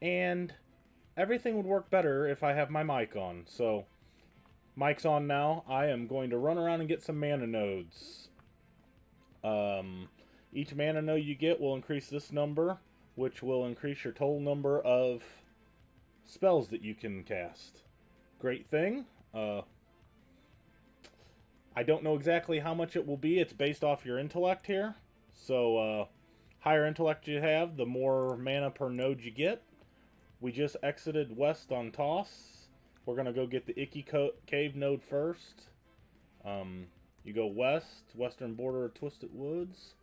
and everything would work better if I have my mic on. So, mic's on now. I am going to run around and get some mana nodes. Each mana node you get will increase this number, which will increase your total number of spells that you can cast. Great thing. I don't know exactly how much it will be. It's based off your intellect here. So, higher intellect you have, the more mana per node you get. We just exited west on Toss. We're going to go get the Icky Cave node first. You go west, western border of Twisted Woods.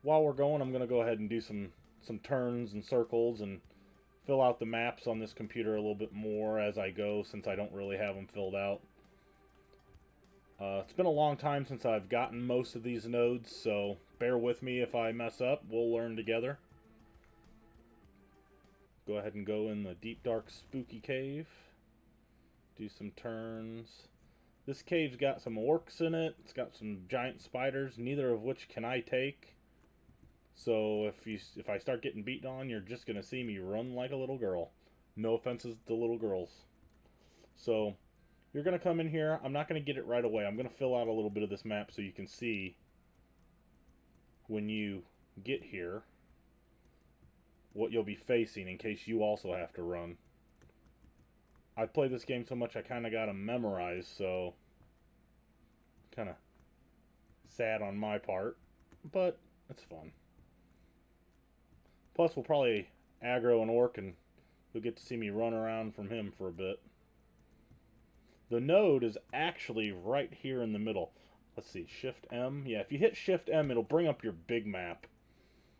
While we're going, I'm going to go ahead and do some turns and circles and fill out the maps on this computer a little bit more as I go, since I don't really have them filled out. It's been a long time since I've gotten most of these nodes, so bear with me if I mess up. We'll learn together. Go ahead and go in the deep, dark, spooky cave. Do some turns. This cave's got some orcs in it. It's got some giant spiders, neither of which can I take. So if I start getting beaten on, you're just going to see me run like a little girl. No offenses to little girls. So you're going to come in here. I'm not going to get it right away. I'm going to fill out a little bit of this map so you can see when you get here what you'll be facing in case you also have to run. I play this game so much I kind of got to memorize, so kind of sad on my part, but it's fun. Plus, we'll probably aggro an orc, and you'll get to see me run around from him for a bit. The node is actually right here in the middle. Let's see, Shift M. Yeah, if you hit Shift M, it'll bring up your big map.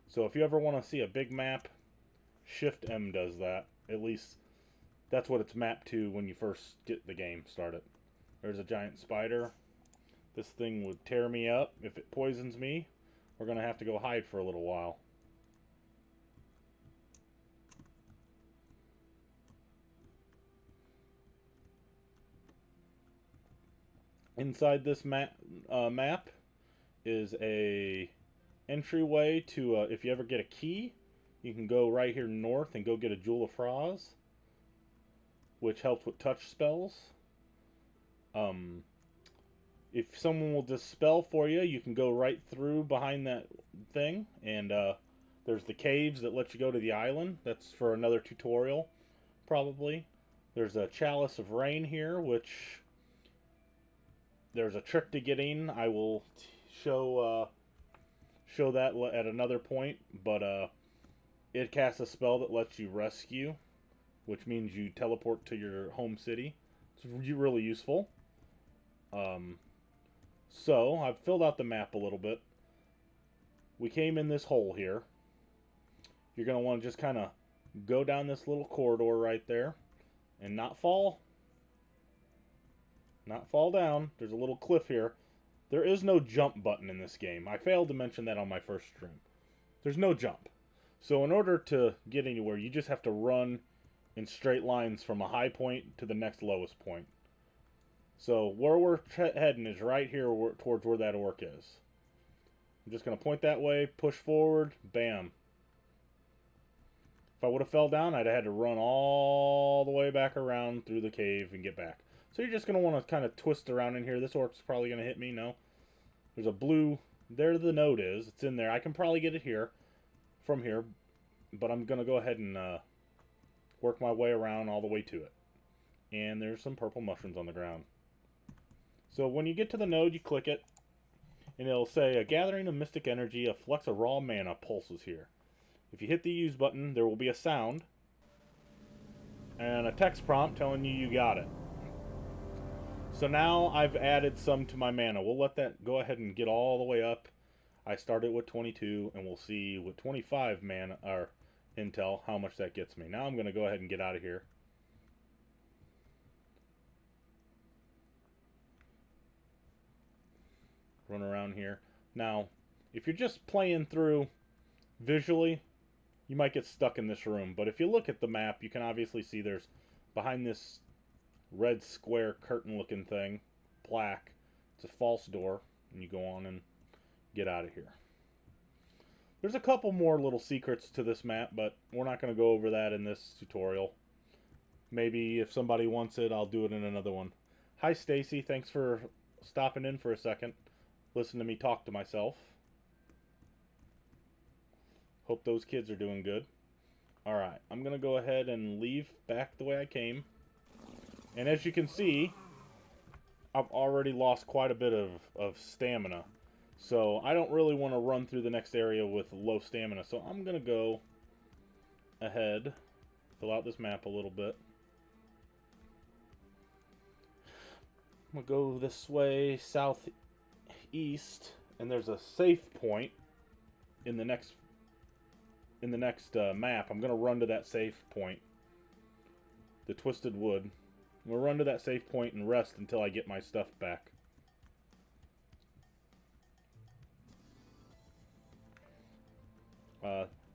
So if you ever want to see a big map, Shift M does that. At least that's what it's mapped to when you first get the game started. There's a giant spider. This thing would tear me up. If it poisons me, we're going to have to go hide for a little while. Inside this map is a entryway to, if you ever get a key, you can go right here north and go get a Jewel of Froz, which helps with touch spells. If someone will dispel for you, you can go right through behind that thing, and there's the caves that let you go to the island. That's for another tutorial, probably. There's a Chalice of Rain here, which there's a trick to getting. I will show that at another point, but it casts a spell that lets you rescue, which means you teleport to your home city. It's really useful. So I've filled out the map a little bit. We came in this hole here. You're going to want to just kind of go down this little corridor right there and not fall down. There's a little cliff here. There is no jump button in this game. I failed to mention that on my first stream. There's no jump. So in order to get anywhere, you just have to run in straight lines from a high point to the next lowest point. So where we're heading is right here towards where that orc is. I'm just going to point that way, push forward, bam. If I would have fell down, I'd have had to run all the way back around through the cave and get back. So you're just going to want to kind of twist around in here. This orc's probably going to hit me. No. There's a blue. There the node is. It's in there. I can probably get it here. From here. But I'm going to go ahead and work my way around all the way to it. And there's some purple mushrooms on the ground. So when you get to the node, you click it. And it'll say, a gathering of mystic energy, a flux of raw mana pulses here. If you hit the use button, there will be a sound. And a text prompt telling you got it. So now I've added some to my mana. We'll let that go ahead and get all the way up. I started with 22, and we'll see with 25 mana or intel how much that gets me. Now I'm going to go ahead and get out of here. Run around here. Now, if you're just playing through visually, you might get stuck in this room. But if you look at the map, you can obviously see there's behind this red square curtain looking thing, black, it's a false door, and you go on and get out of here. There's a couple more little secrets to this map, but we're not going to go over that in this tutorial. Maybe if somebody wants it, I'll do it in another one. Hi, Stacy. Thanks for stopping in for a second. Listen to me talk to myself. Hope those kids are doing good. Alright, I'm going to go ahead and leave back the way I came. And as you can see, I've already lost quite a bit of stamina. So I don't really want to run through the next area with low stamina. So I'm going to go ahead, fill out this map a little bit. I'm going to go this way, southeast, and there's a safe point in the next map. I'm going to run to that safe point, the Twisted Wood. I'm going to run to that safe point and rest until I get my stuff back.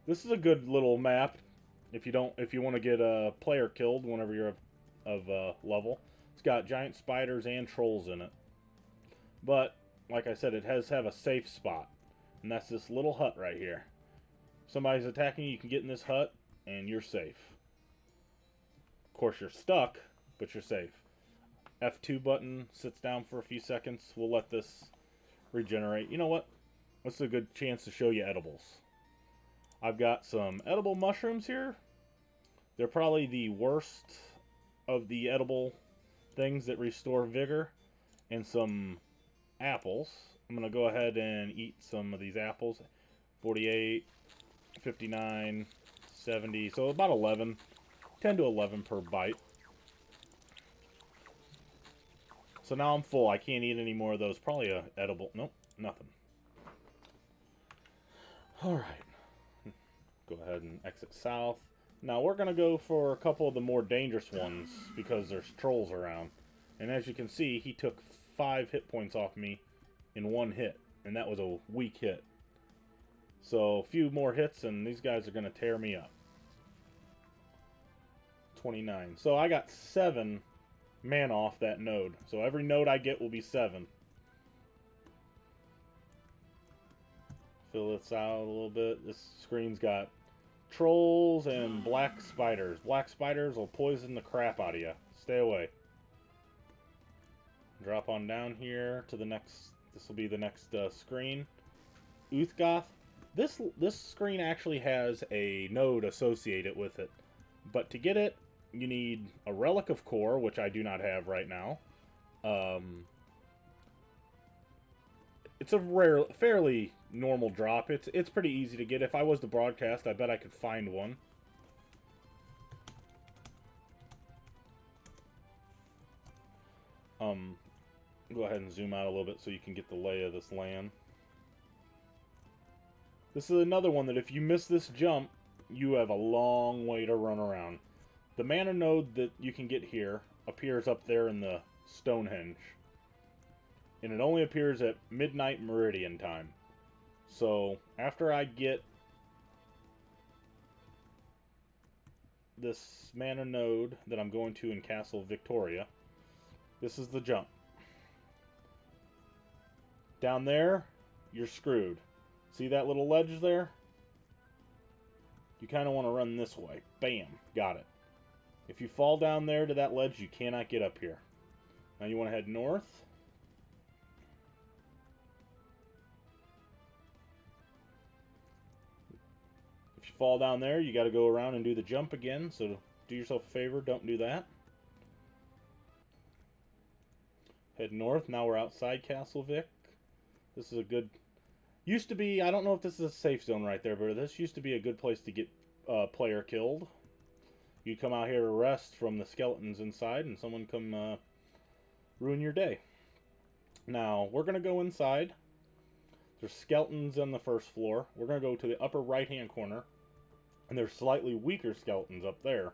This is a good little map if you want to get a player killed whenever you're of level. It's got giant spiders and trolls in it. But like I said, it has to have a safe spot, and that's this little hut right here. If somebody's attacking you, you can get in this hut and you're safe. Of course, you're stuck, but you're safe. F2 button sits down for a few seconds. We'll let this regenerate. You know what? This is a good chance to show you edibles. I've got some edible mushrooms here. They're probably the worst of the edible things that restore vigor. And some apples. I'm going to go ahead and eat some of these apples. 48, 59, 70. So about 11. 10 to 11 per bite. So now I'm full. I can't eat any more of those. Probably a edible. Nope, nothing. Alright. Go ahead and exit south. Now we're going to go for a couple of the more dangerous ones because there's trolls around. And as you can see, he took 5 hit points off me in one hit. And that was a weak hit. So a few more hits and these guys are going to tear me up. 29. So I got 7 mana off that node. So every node I get will be 7. Fill this out a little bit. This screen's got trolls and black spiders. Black spiders will poison the crap out of you. Stay away. Drop on down here to the next. This will be the next screen. Uthgoth. This screen actually has a node associated with it. But to get it, you need a Relic of Core, which I do not have right now. It's a fairly normal drop. It's pretty easy to get. If I was to broadcast, I bet I could find one. Go ahead and zoom out a little bit so you can get the lay of this land. This is another one that if you miss this jump, you have a long way to run around. The mana node that you can get here appears up there in the Stonehenge. And it only appears at midnight Meridian time. So, after I get this mana node that I'm going to in Castle Victoria, this is the jump. Down there, you're screwed. See that little ledge there? You kind of want to run this way. Bam, got it. If you fall down there to that ledge, you cannot get up here. Now you want to head north. If you fall down there, you got to go around and do the jump again. So do yourself a favor, don't do that. Head north. Now we're outside Castle Vic. This is a good... Used to be, I don't know if this is a safe zone right there, but this used to be a good place to get a player killed. You come out here to rest from the skeletons inside, and someone come ruin your day. Now, we're going to go inside. There's skeletons on the first floor. We're going to go to the upper right-hand corner, and there's slightly weaker skeletons up there.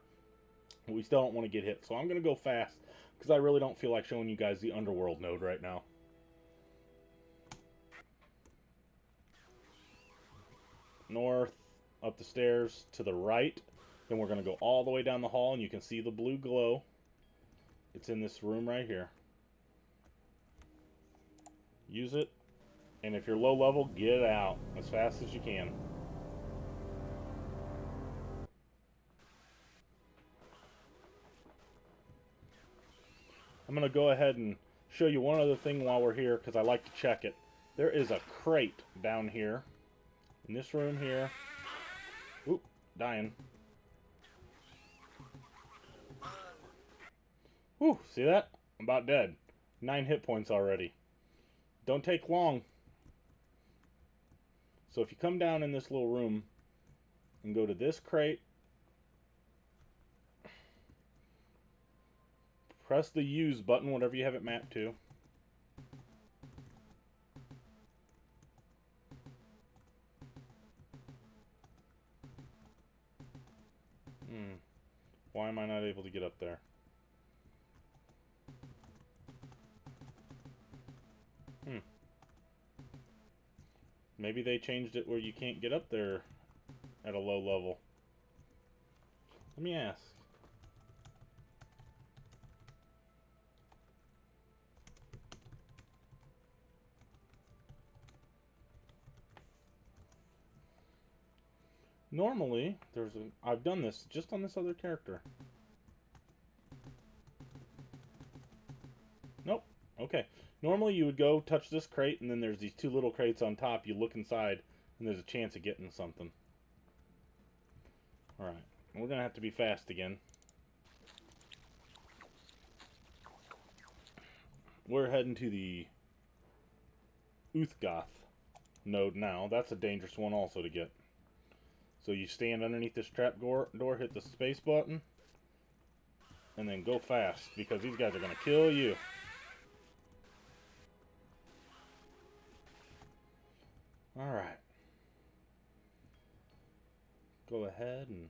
But we still don't want to get hit, so I'm going to go fast, because I really don't feel like showing you guys the underworld node right now. North, up the stairs, to the right. Then we're going to go all the way down the hall, and you can see the blue glow. It's in this room right here. Use it, and if you're low level, get out as fast as you can. I'm going to go ahead and show you one other thing while we're here, because I like to check it. There is a crate down here, in this room here. Oop, dying. Whew, see that? I'm about dead. 9 hit points already. Don't take long. So if you come down in this little room and go to this crate, press the use button, whatever you have it mapped to. Why am I not able to get up there? Maybe they changed it where you can't get up there at a low level. Let me ask. Normally, I've done this just on this other character. Nope. Okay. Normally you would go touch this crate, and then there's these 2 little crates on top. You look inside, and there's a chance of getting something. Alright. We're going to have to be fast again. We're heading to the Uthgoth node now. That's a dangerous one also to get. So you stand underneath this trap door, hit the space button, and then go fast, because these guys are going to kill you. Alright. Go ahead and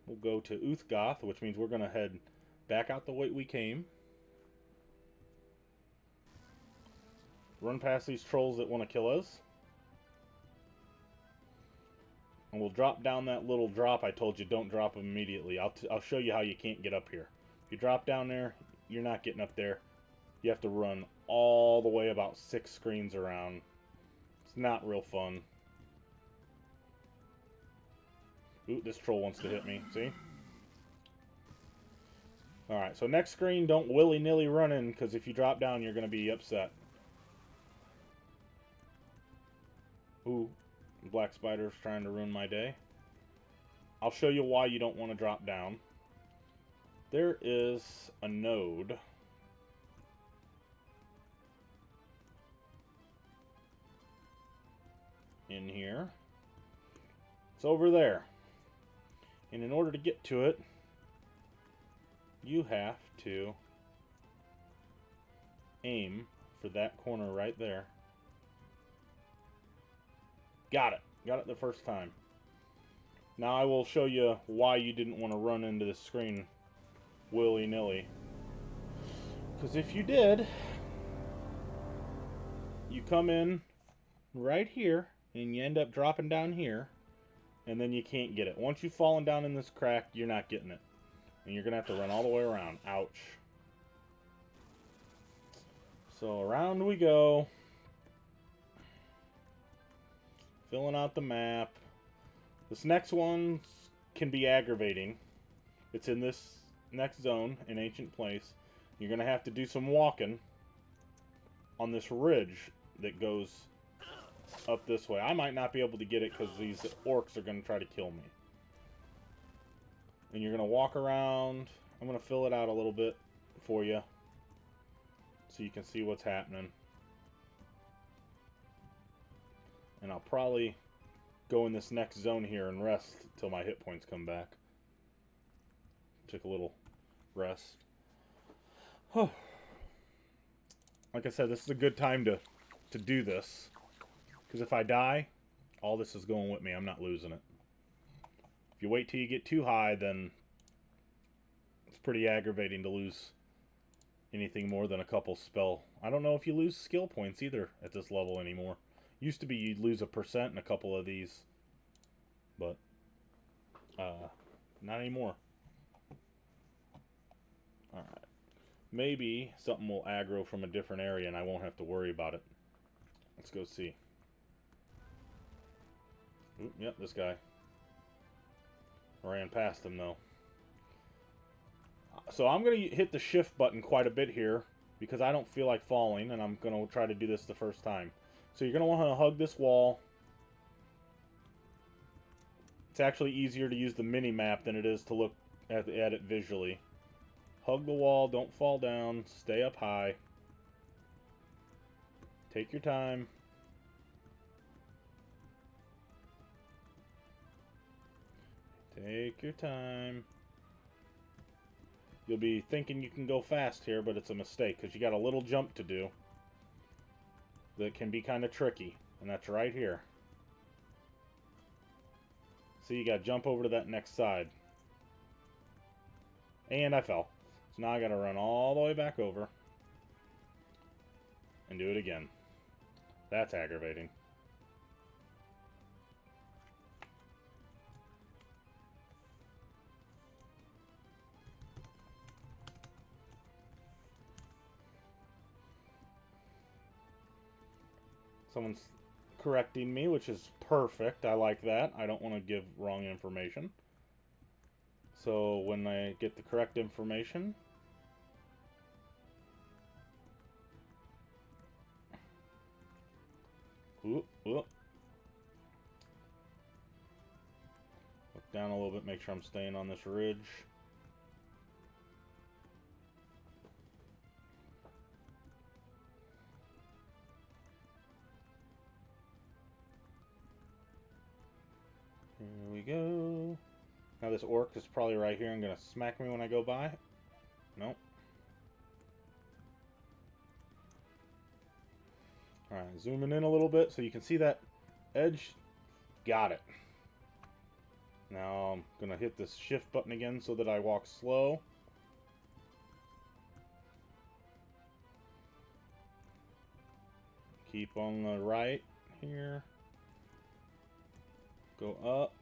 we'll go to Uthgoth, which means we're going to head back out the way we came. Run past these trolls that want to kill us. And we'll drop down that little drop I told you, don't drop them immediately. I'll show you how you can't get up here. If you drop down there, you're not getting up there. You have to run all the way about 6 screens around. It's not real fun. Ooh, this troll wants to hit me. See? Alright, so next screen, don't willy-nilly run in, because if you drop down, you're going to be upset. Ooh, black spider's trying to ruin my day. I'll show you why you don't want to drop down. There is a node in here. It's over there. And in order to get to it, you have to aim for that corner right there. Got it. Got it the first time. Now I will show you why you didn't want to run into this screen willy-nilly. Because if you did, you come in right here, and you end up dropping down here, and then you can't get it. Once you've fallen down in this crack, you're not getting it. And you're going to have to run all the way around. Ouch. So around we go. Filling out the map. This next one can be aggravating. It's in this next zone, in Ancient Place. You're going to have to do some walking on this ridge that goes up this way. I might not be able to get it because these orcs are going to try to kill me. And you're going to walk around. I'm going to fill it out a little bit for you so you can see what's happening. And I'll probably go in this next zone here and rest till my hit points come back. Took a little rest. Like I said, this is a good time to do this. Because if I die, all this is going with me. I'm not losing it. If you wait till you get too high, then it's pretty aggravating to lose anything more than a couple spell. I don't know if you lose skill points either at this level anymore. Used to be you'd lose 1% in a couple of these. But, not anymore. Alright. Maybe something will aggro from a different area and I won't have to worry about it. Let's go see. Oop, yep, this guy. Ran past him, though. So I'm going to hit the shift button quite a bit here because I don't feel like falling, and I'm going to try to do this the first time. So you're going to want to hug this wall. It's actually easier to use the mini-map than it is to look at it visually. Hug the wall, don't fall down, stay up high. Take your time. Take your time. You'll be thinking you can go fast here, but it's a mistake because you got a little jump to do that can be kind of tricky, and that's right here. See, you got to jump over to that next side. And I fell. So now I got to run all the way back over and do it again. That's aggravating. Someone's correcting me, which is perfect. I like that. I don't want to give wrong information. So when I get the correct information, look down a little bit, make sure I'm staying on this ridge. Here we go. Now this orc is probably right here and gonna smack me when I go by. Nope. Alright, zooming in a little bit so you can see that edge. Got it. Now I'm gonna hit this shift button again so that I walk slow. Keep on the right here. Go up.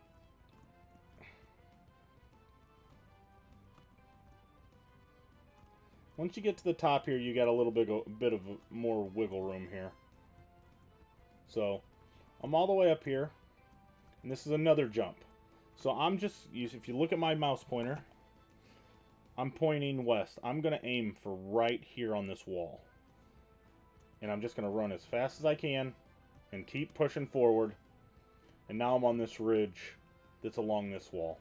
Once you get to the top here, you got a little bit of more wiggle room here. So, I'm all the way up here, and this is another jump. So I'm just, if you look at my mouse pointer, I'm pointing west. I'm going to aim for right here on this wall. And I'm just going to run as fast as I can and keep pushing forward. And now I'm on this ridge that's along this wall.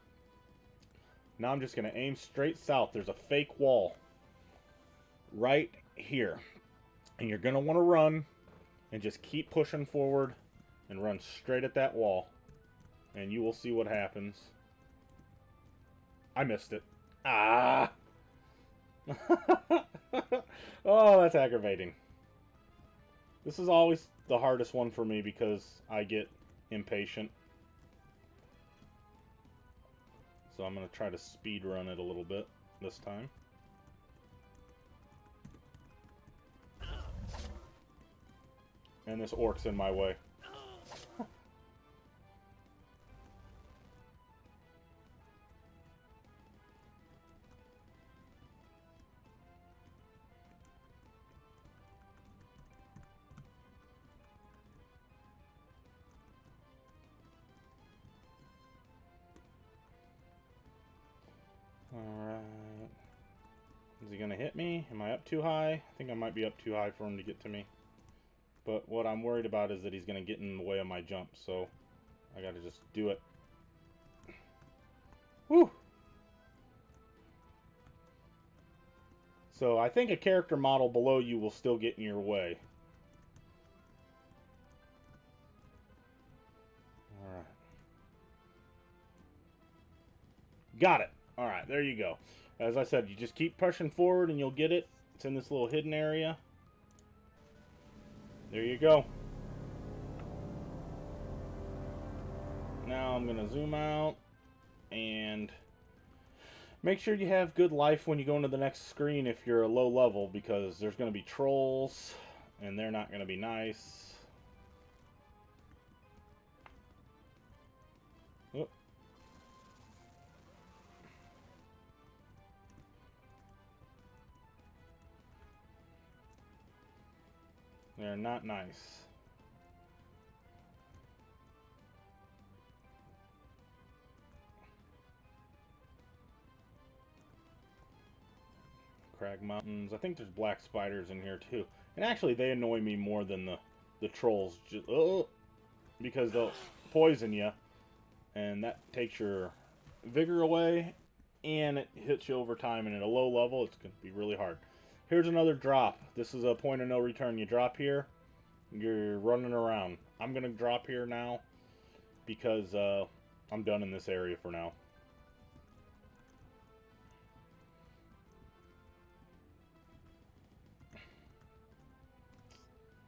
Now I'm just going to aim straight south. There's a fake wall right here. And you're going to want to run and just keep pushing forward and run straight at that wall. And you will see what happens. I missed it. Ah! Oh, that's aggravating. This is always the hardest one for me because I get impatient. So I'm going to try to speed run it a little bit this time. And this orc's in my way. Alright. Is he gonna hit me? Am I up too high? I think I might be up too high for him to get to me. But what I'm worried about is that he's gonna get in the way of my jump, so I gotta just do it. Woo! So I think a character model below you will still get in your way. Alright. Got it! Alright, there you go. As I said, you just keep pushing forward and you'll get it. It's in this little hidden area. There you go. Now I'm going to zoom out and make sure you have good life when you go into the next screen if you're a low level, because there's going to be trolls and they're not going to be nice. Oop. They're not nice. Crag Mountains. I think there's black spiders in here too. And actually, they annoy me more than the trolls. Just, because they'll poison you, and that takes your vigor away, and it hits you over time. And at a low level, it's going to be really hard. Here's another drop. This is a point of no return. You drop here, you're running around. I'm going to drop here now because I'm done in this area for now.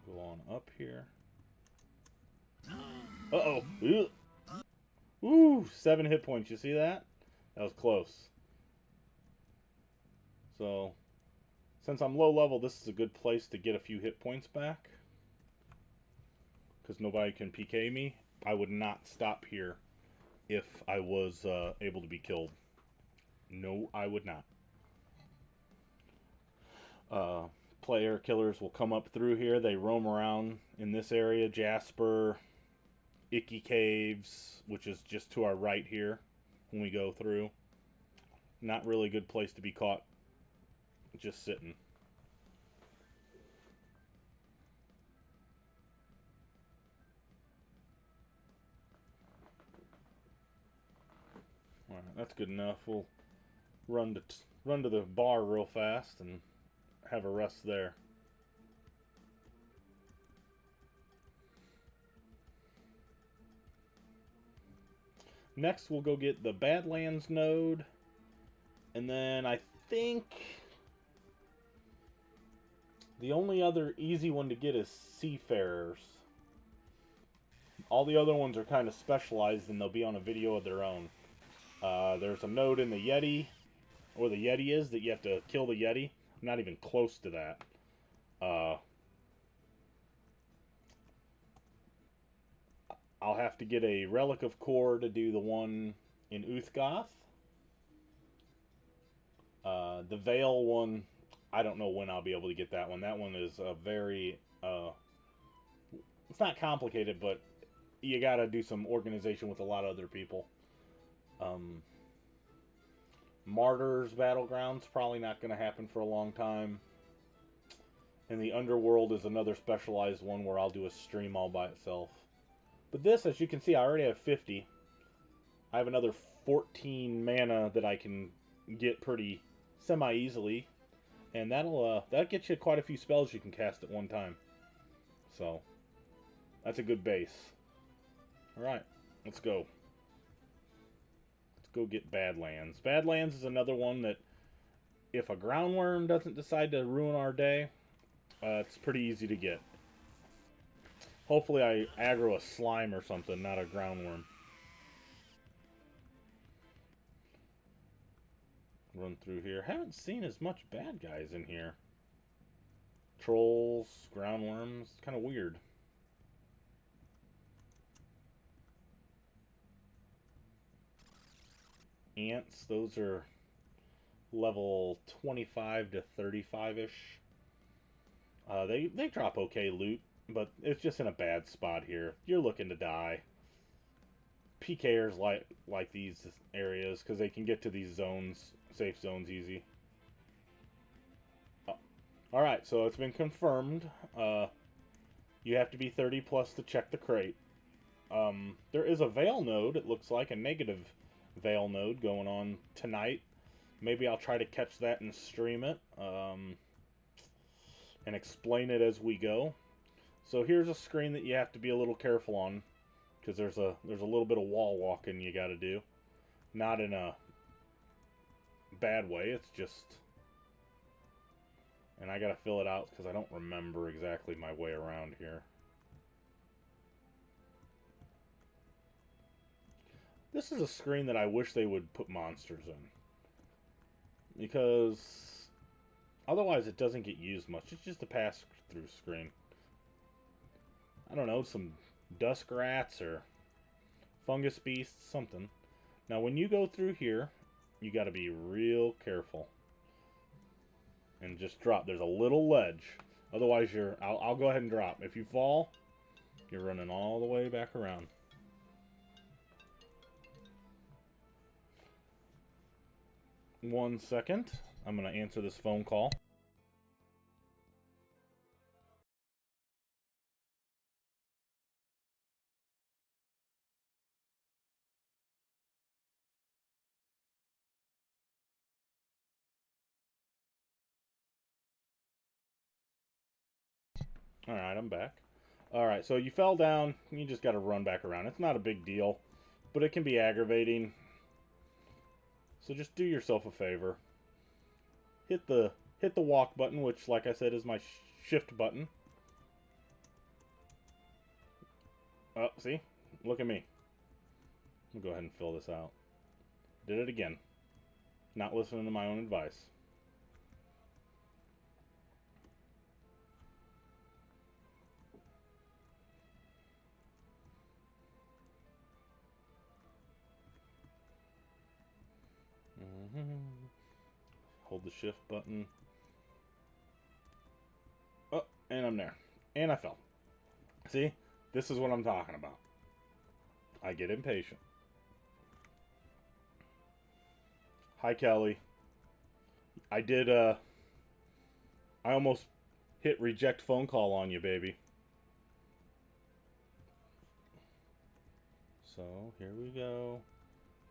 Go on up here. Uh-oh. Ooh, 7 hit points. You see that? That was close. So, since I'm low level, this is a good place to get a few hit points back. Because nobody can PK me. I would not stop here if I was able to be killed. No, I would not. Player killers will come up through here. They roam around in this area. Jasper, Icky Caves, which is just to our right here when we go through. Not really a good place to be caught just sitting. All right, that's good enough. We'll run to the bar real fast and have a rest there. Next, we'll go get the Badlands node. And then I think the only other easy one to get is Seafarers. All the other ones are kind of specialized and they'll be on a video of their own. There's a node in the Yeti, where the Yeti is, that you have to kill the Yeti. I'm not even close to that. I'll have to get a Relic of Core to do the one in Uthgoth. The Veil one, I don't know when I'll be able to get that one. That one is a very... it's not complicated, but you gotta do some organization with a lot of other people. Martyrs Battlegrounds, probably not going to happen for a long time. And the Underworld is another specialized one where I'll do a stream all by itself. But this, as you can see, I already have 50. I have another 14 mana that I can get pretty semi-easily. And that'll get you quite a few spells you can cast at one time. So, that's a good base. Alright, let's go. Let's go get Badlands. Badlands is another one that, if a groundworm doesn't decide to ruin our day, it's pretty easy to get. Hopefully I aggro a slime or something, not a groundworm. Run through here. Haven't seen as much bad guys in here. Trolls, groundworms, kind of weird. Ants, those are level 25 to 35-ish. They drop okay loot, but it's just in a bad spot here. You're looking to die. PKers like these areas because they can get to these zones, safe zones, easy. Oh. Alright, so it's been confirmed. You have to be 30 plus to check the crate. There is a Veil node, it looks like, a negative Veil node going on tonight. Maybe I'll try to catch that and stream it. And explain it as we go. So here's a screen that you have to be a little careful on, because there's a little bit of wall walking you got to do. Not in a bad way, it's just... And I got to fill it out because I don't remember exactly my way around here. This is a screen that I wish they would put monsters in. Because otherwise it doesn't get used much. It's just a pass-through screen. I don't know, some dusk rats or fungus beasts, something. Now when you go through here, you got to be real careful. And just drop. There's a little ledge. Otherwise you're... I'll go ahead and drop. If you fall, you're running all the way back around. One second. I'm going to answer this phone call. Alright, I'm back. Alright, so you fell down. You just got to run back around. It's not a big deal, but it can be aggravating. So just do yourself a favor. Hit the walk button, which, like I said, is my shift button. Oh, see? Look at me. I'll go ahead and fill this out. Did it again. Not listening to my own advice. Hold the shift button. Oh, and I'm there. And I fell. See? This is what I'm talking about. I get impatient. Hi, Kelly. I did, I almost hit reject phone call on you, baby. So, here we go.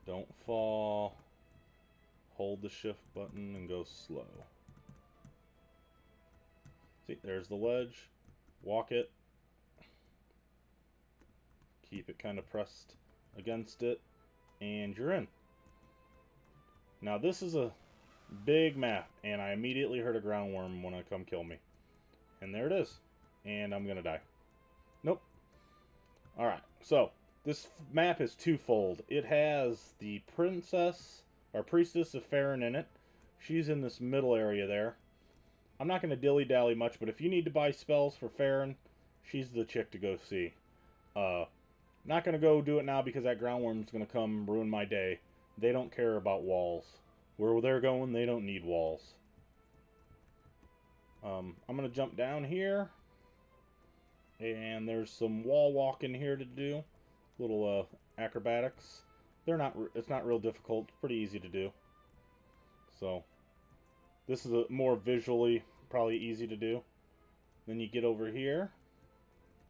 Don't fall. Hold the shift button and go slow. See, there's the ledge. Walk it. Keep it kind of pressed against it. And you're in. Now, this is a big map, and I immediately heard a ground worm want to come kill me. And there it is. And I'm going to die. Nope. Alright, so this map is twofold. It has the princess, or priestess of Farron in it. She's in this middle area there. I'm not going to dilly-dally much, but if you need to buy spells for Farron, she's the chick to go see. Not going to go do it now because that ground worm's going to come ruin my day. They don't care about walls. Where they're going, they don't need walls. I'm going to jump down here. And there's some wall walking here to do. Little acrobatics. It's not real difficult. It's pretty easy to do. So, this is a more visually probably easy to do. Then you get over here.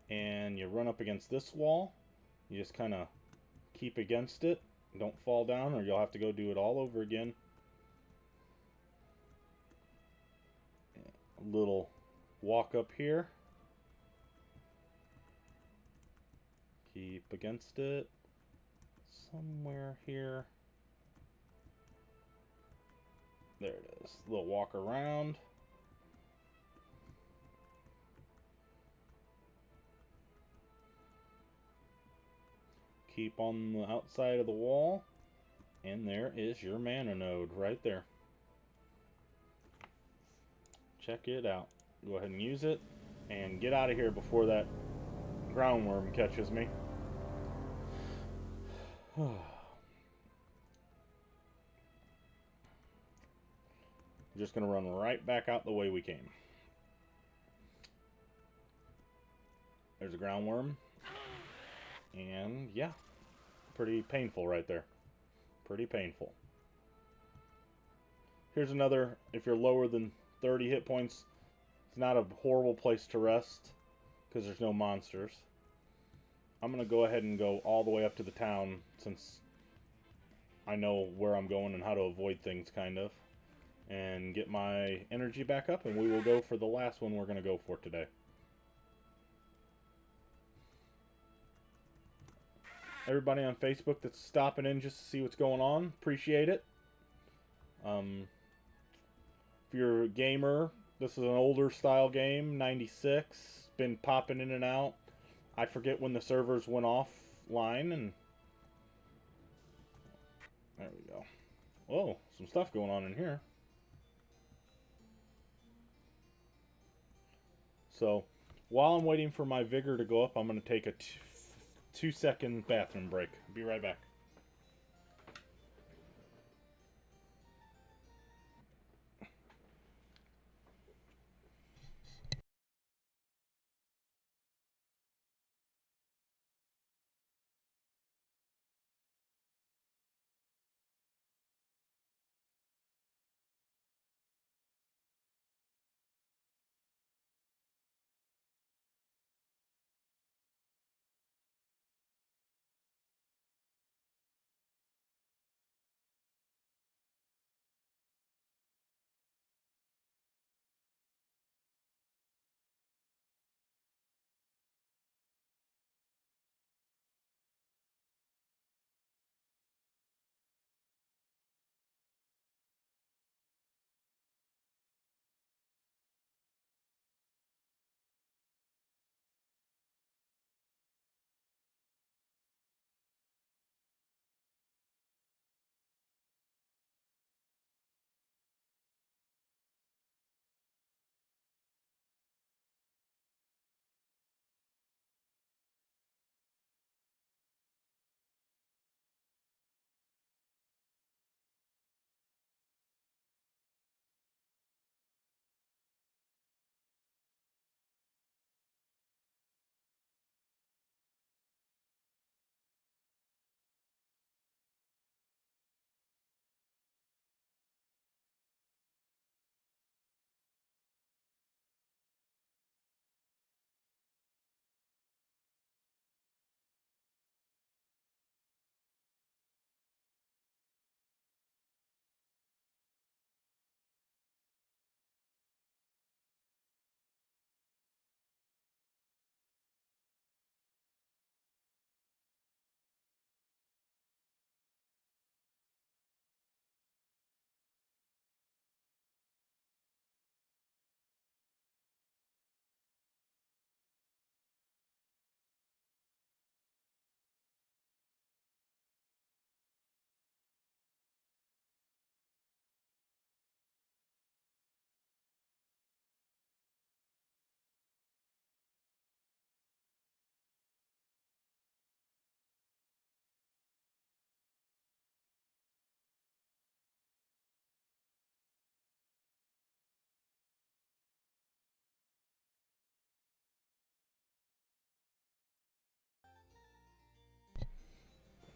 And you run up against this wall. You just kind of keep against it. Don't fall down or you'll have to go do it all over again. A little walk up here. Keep against it. Somewhere here. There it is. A little walk around. Keep on the outside of the wall. And there is your mana node right there. Check it out. Go ahead and use it. And get out of here before that ground worm catches me. We're just going to run right back out the way we came. There's a ground worm. And yeah, pretty painful right there. Pretty painful. Here's another, if you're lower than 30 hit points, it's not a horrible place to rest because there's no monsters. I'm going to go ahead and go all the way up to the town since I know where I'm going and how to avoid things kind of. And get my energy back up and we will go for the last one we're going to go for today. Everybody on Facebook that's stopping in just to see what's going on, appreciate it. If you're a gamer, this is an older style game, 96. Been popping in and out. I forget when the servers went offline, and there we go. Whoa, some stuff going on in here. So, while I'm waiting for my vigor to go up, I'm going to take a 2-second bathroom break. Be right back.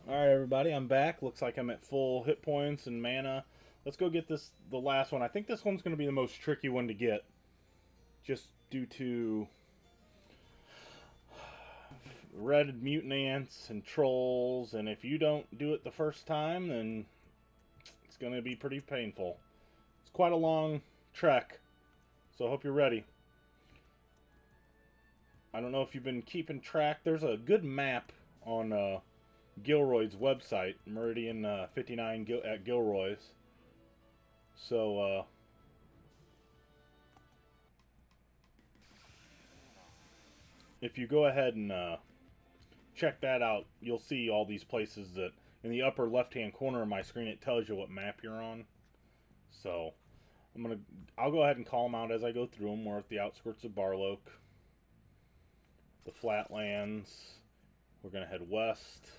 Alright, everybody, I'm back. Looks like I'm at full hit points and mana. Let's go get the last one. I think this one's going to be the most tricky one to get. Just due to red mutant ants and trolls. And if you don't do it the first time, then it's going to be pretty painful. It's quite a long trek, so I hope you're ready. I don't know if you've been keeping track. There's a good map on Gilroy's website, Meridian 59 at Gilroy's. So, if you go ahead and check that out, you'll see all these places that in the upper left-hand corner of my screen it tells you what map you're on. So, I'll go ahead and call them out as I go through them. We're at the outskirts of Barloak, the Flatlands. We're gonna head west.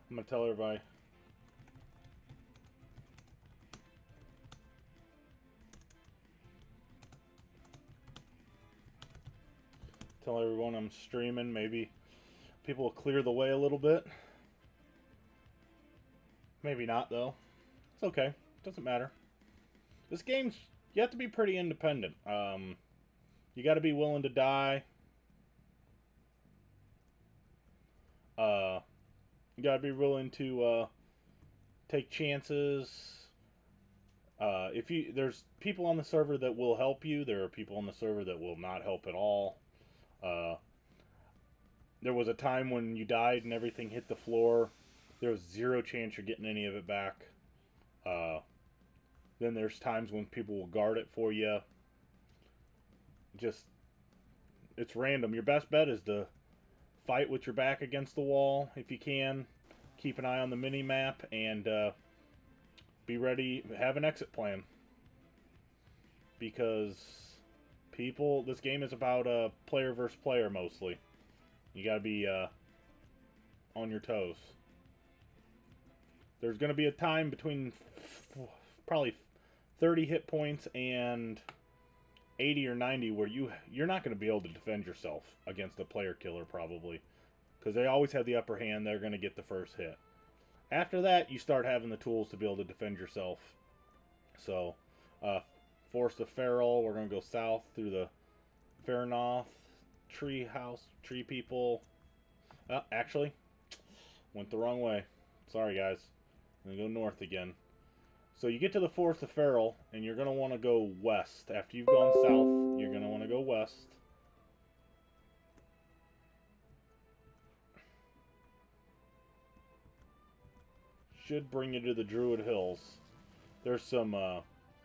I'm gonna tell everybody. Tell everyone I'm streaming. Maybe people will clear the way a little bit. Maybe not, though. It's okay. Doesn't matter. This game's... You have to be pretty independent. You got to be willing to die. You got to be willing to take chances. There's people on the server that will help you. There are people on the server that will not help at all. There was a time when you died and everything hit the floor. There was zero chance you're getting any of it back. Then there's times when people will guard it for you. It's random. Your best bet is to fight with your back against the wall if you can. Keep an eye on the mini-map and be ready. Have an exit plan. Because this game is about player versus player mostly. You gotta be on your toes. There's gonna be a time between probably 30 hit points and 80 or 90 where you're not gonna be able to defend yourself against a player killer probably. Because they always have the upper hand, they're gonna get the first hit. After that, you start having the tools to be able to defend yourself. So, Forest of Feral, we're gonna go south through the Faranoth, tree people. Actually, went the wrong way. Sorry, guys. I'm gonna go north again. So you get to the Forest of Feral, and you're gonna want to go west. After you've gone south, you're gonna want to go west. Should bring you to the Druid Hills. There's some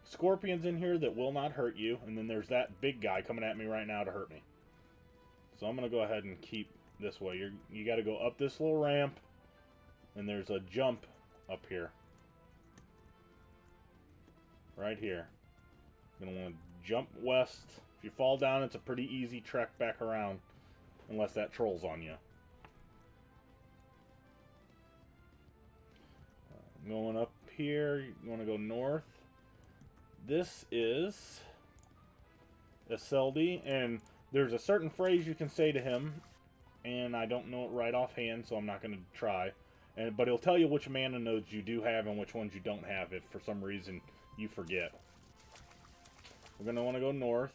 scorpions in here that will not hurt you, and then there's that big guy coming at me right now to hurt me. So I'm gonna go ahead and keep this way. You got to go up this little ramp, and there's a jump up here. Right here. You're gonna want to jump west. If you fall down, it's a pretty easy trek back around, unless that troll's on you. Going up here, you want to go north. This is Iseldi, and there's a certain phrase you can say to him, and I don't know it right offhand, so I'm not going to try. But he'll tell you which mana nodes you do have and which ones you don't have if for some reason you forget. We're going to want to go north.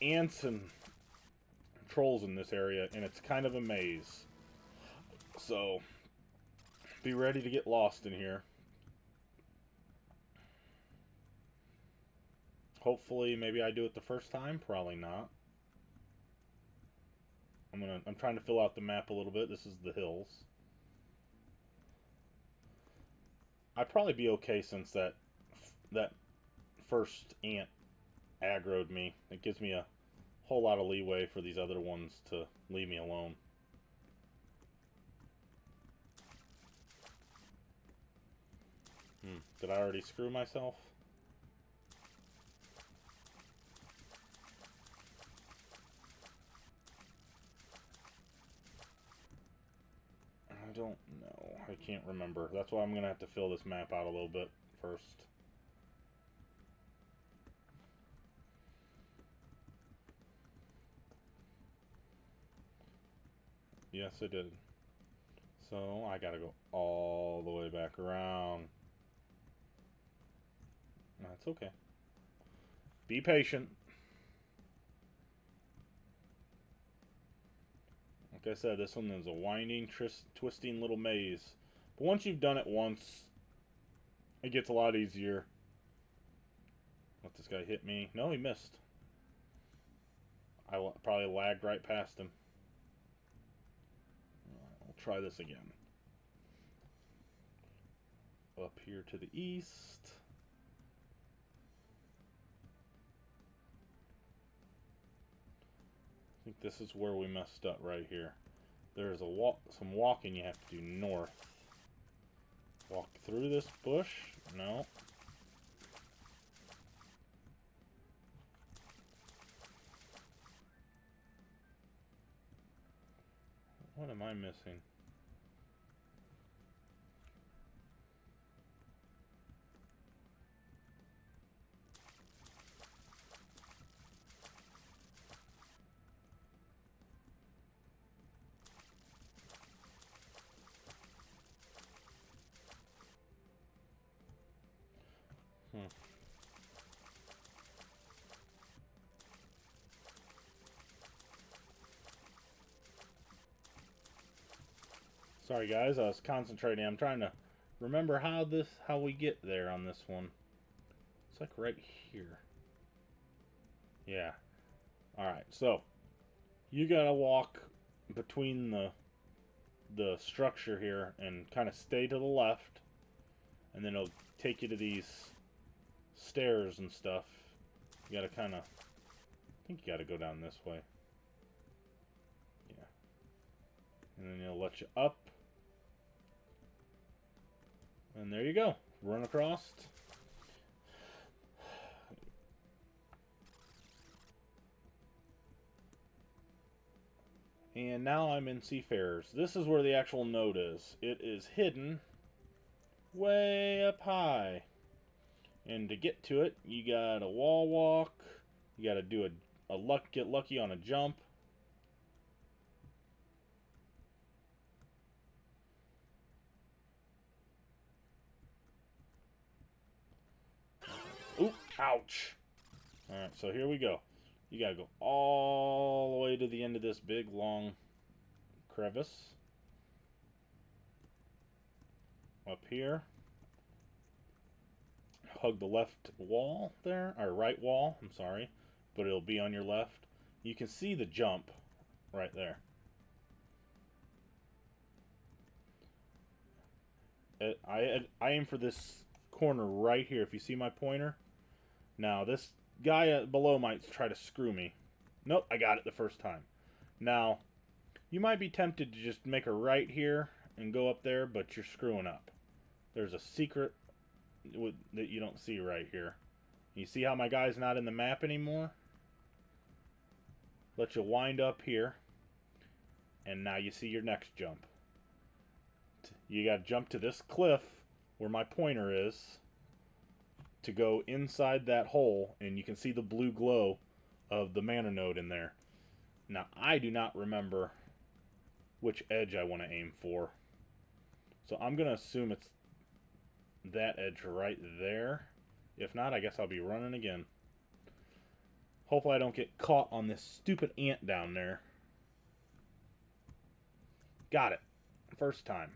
Ants and trolls in this area, and it's kind of a maze. So, be ready to get lost in here. Hopefully, maybe I do it the first time. Probably not. I'm trying to fill out the map a little bit. This is the hills. I'd probably be okay since that first ant aggroed me. It gives me a whole lot of leeway for these other ones to leave me alone. Did I already screw myself? I don't know. I can't remember. That's why I'm going to have to fill this map out a little bit first. Yes, it did. So I gotta go all the way back around. That's okay. Be patient. Like I said, this one is a winding, twisting little maze. But once you've done it once, it gets a lot easier. Let this guy hit me. No, he missed. I probably lagged right past him. We'll try this again. Up here to the east. I think this is where we messed up right here. There's some walking you have to do north. Walk through this bush? No. What am I missing? Sorry guys, I was concentrating. I'm trying to remember how we get there on this one. It's like right here. Yeah. Alright, so you gotta walk between the structure here and kind of stay to the left, and then it'll take you to these stairs and stuff. You gotta kind of, I think you gotta go down this way. Yeah. And then it'll let you up. And there you go. Run across. And now I'm in Seafarers. This is where the actual node is. It is hidden way up high. And to get to it, you gotta wall walk. You gotta do get lucky on a jump. Oop, ouch. Alright, so here we go. You gotta go all the way to the end of this big, long crevice. Up here. Hug the left wall there, or right wall, I'm sorry. But it'll be on your left. You can see the jump right there. I aim for this corner right here. If you see my pointer. Now, this guy below might try to screw me. Nope, I got it the first time. Now, you might be tempted to just make a right here and go up there, but you're screwing up. There's a secret that you don't see right here. You see how my guy's not in the map anymore? Let you wind up here, and now you see your next jump. You gotta jump to this cliff where my pointer is to go inside that hole, and you can see the blue glow of the mana node in there. Now, I do not remember which edge I want to aim for. So I'm going to assume it's that edge right there. If not, I guess I'll be running again. Hopefully I don't get caught on this stupid ant down there. Got it. First time.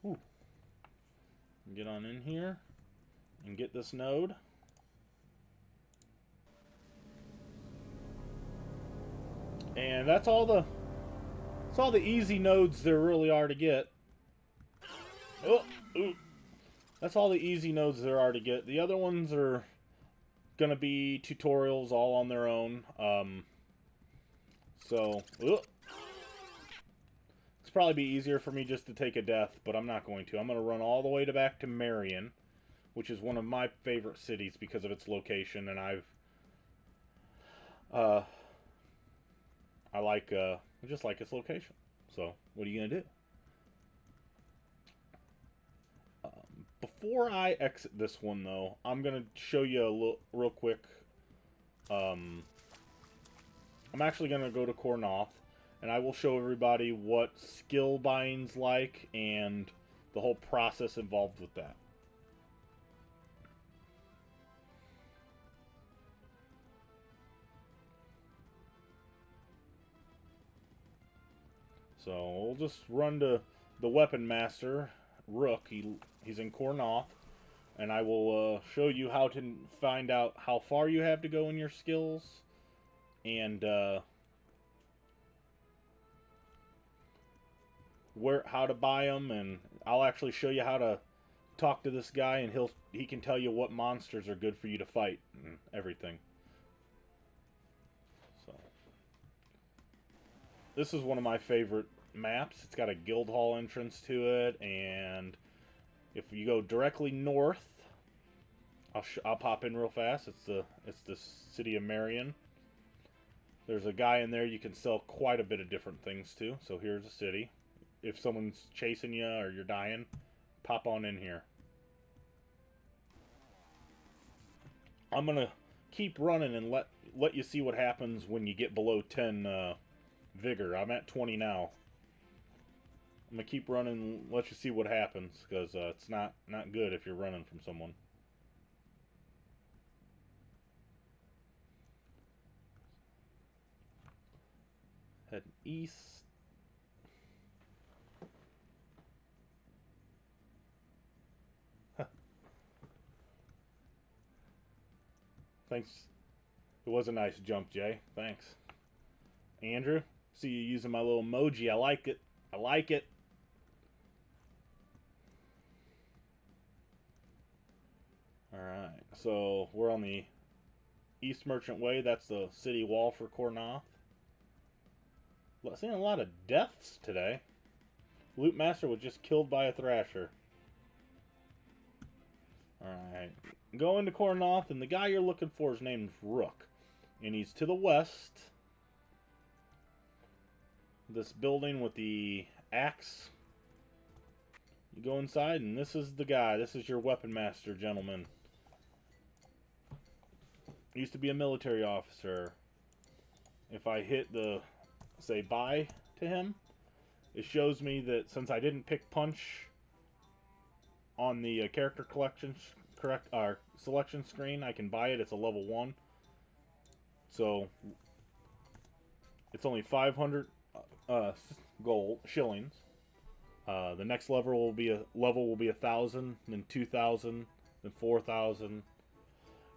Ooh. Get on in here and get this node. And that's all the easy nodes there really are to get. Oh, ooh. That's all the easy nodes there are to get. The other ones are gonna be tutorials all on their own. Ooh. It's probably be easier for me just to take a death, but I'm not going to. I'm gonna run all the way back to Meridian, which is one of my favorite cities because of its location, and I just like its location. So, what are you gonna do? Before I exit this one, though, I'm going to show you a little, real quick. I'm actually going to go to Kornoth, and I will show everybody what skill buying's like and the whole process involved with that. So we'll just run to the Weapon Master, Rook. He's in Kornoth, and I will show you how to find out how far you have to go in your skills, and how to buy them, and I'll actually show you how to talk to this guy, and he can tell you what monsters are good for you to fight and everything. So this is one of my favorite maps. It's got a guild hall entrance to it, and if you go directly north, I'll pop in real fast. It's the city of Meridian. There's a guy in there you can sell quite a bit of different things to. So here's the city. If someone's chasing you or you're dying, pop on in here. I'm gonna keep running and let you see what happens when you get below 10 vigor. I'm at 20 now. I'm gonna keep running and let you see what happens, because it's not good if you're running from someone. Heading east. Thanks. It was a nice jump, Jay. Thanks. Andrew, see you using my little emoji. I like it. I like it. Alright, so we're on the East Merchant Way. That's the city wall for Kornoth. Seeing a lot of deaths today. Loot Master was just killed by a Thrasher. Alright. Go into Kornoth, and the guy you're looking for is named Rook. And he's to the west. This building with the axe. You go inside, and this is the guy. This is your Weapon Master, gentleman. Used to be a military officer. If I hit the, say, buy to him, it shows me that since I didn't pick punch on the character selection screen, I can buy it. It's a level 1. So it's only 500 gold shillings. The next level will be 1,000, then 2,000, then 4,000.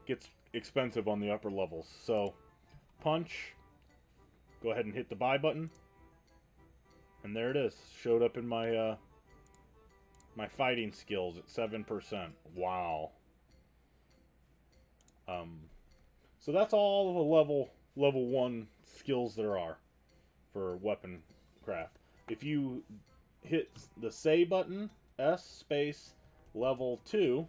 Gets expensive on the upper levels. So punch. Go ahead and hit the buy button, and there it is. Showed up in my my fighting skills at 7%. Wow. So that's all the level 1 skills there are for weapon craft. If you hit the say button, S space level 2,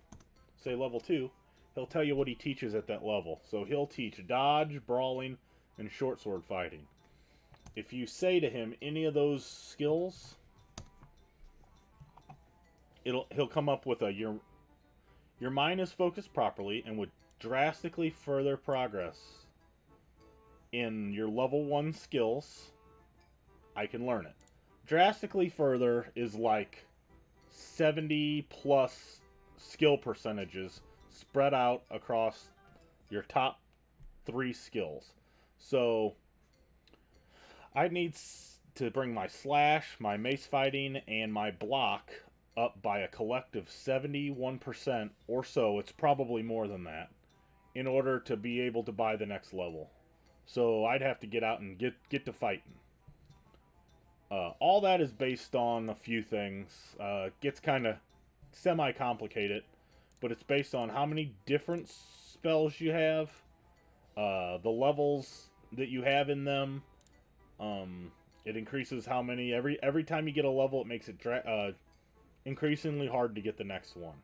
say level 2, he'll tell you what he teaches at that level. So he'll teach dodge, brawling, and short sword fighting. If you say to him any of those skills, he'll come up with a your mind is focused properly and would drastically further progress in your level 1 skills. I can learn it. Drastically further is like 70 plus skill percentages spread out across your top 3 skills. So I need to bring my slash, my mace fighting, and my block up by a collective 71% or so. It's probably more than that in order to be able to buy the next level. So I'd have to get out and get to fighting. All that is based on a few things. It gets kind of semi-complicated, but it's based on how many different spells you have, the levels that you have in them. It increases how many every time you get a level. It makes it increasingly hard to get the next one.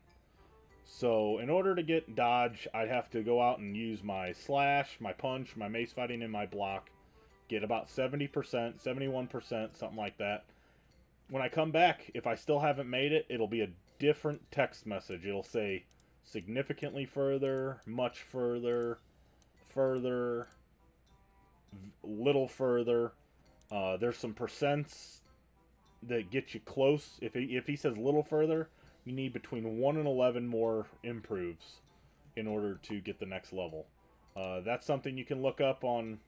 So in order to get dodge, I'd have to go out and use my slash, my punch, my mace fighting, and my block. Get about 70%, 71%, something like that. When I come back, if I still haven't made it, it'll be different text message. It'll say significantly further, much further, further, little further. There's some percents that get you close. If he says little further, you need between 1 and 11 more improves in order to get the next level. That's something you can look up on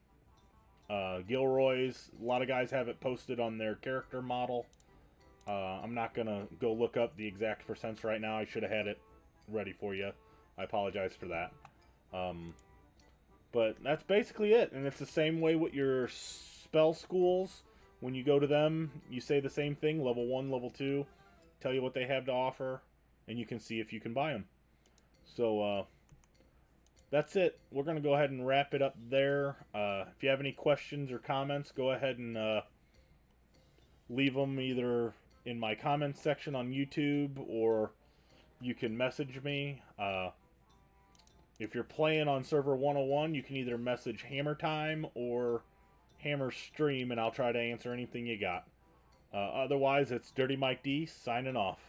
Gilroy's. A lot of guys have it posted on their character model. I'm not going to go look up the exact percents right now. I should have had it ready for you. I apologize for that. But that's basically it. And it's the same way with your spell schools. When you go to them, you say the same thing, level 1, level 2, tell you what they have to offer, and you can see if you can buy them. So, that's it. We're going to go ahead and wrap it up there. If you have any questions or comments, go ahead and leave them either in my comments section on YouTube, or you can message me. If you're playing on server 101, you can either message Hammer Time or Hammer Stream, and I'll try to answer anything you got. Otherwise, it's Dirty Mike D signing off.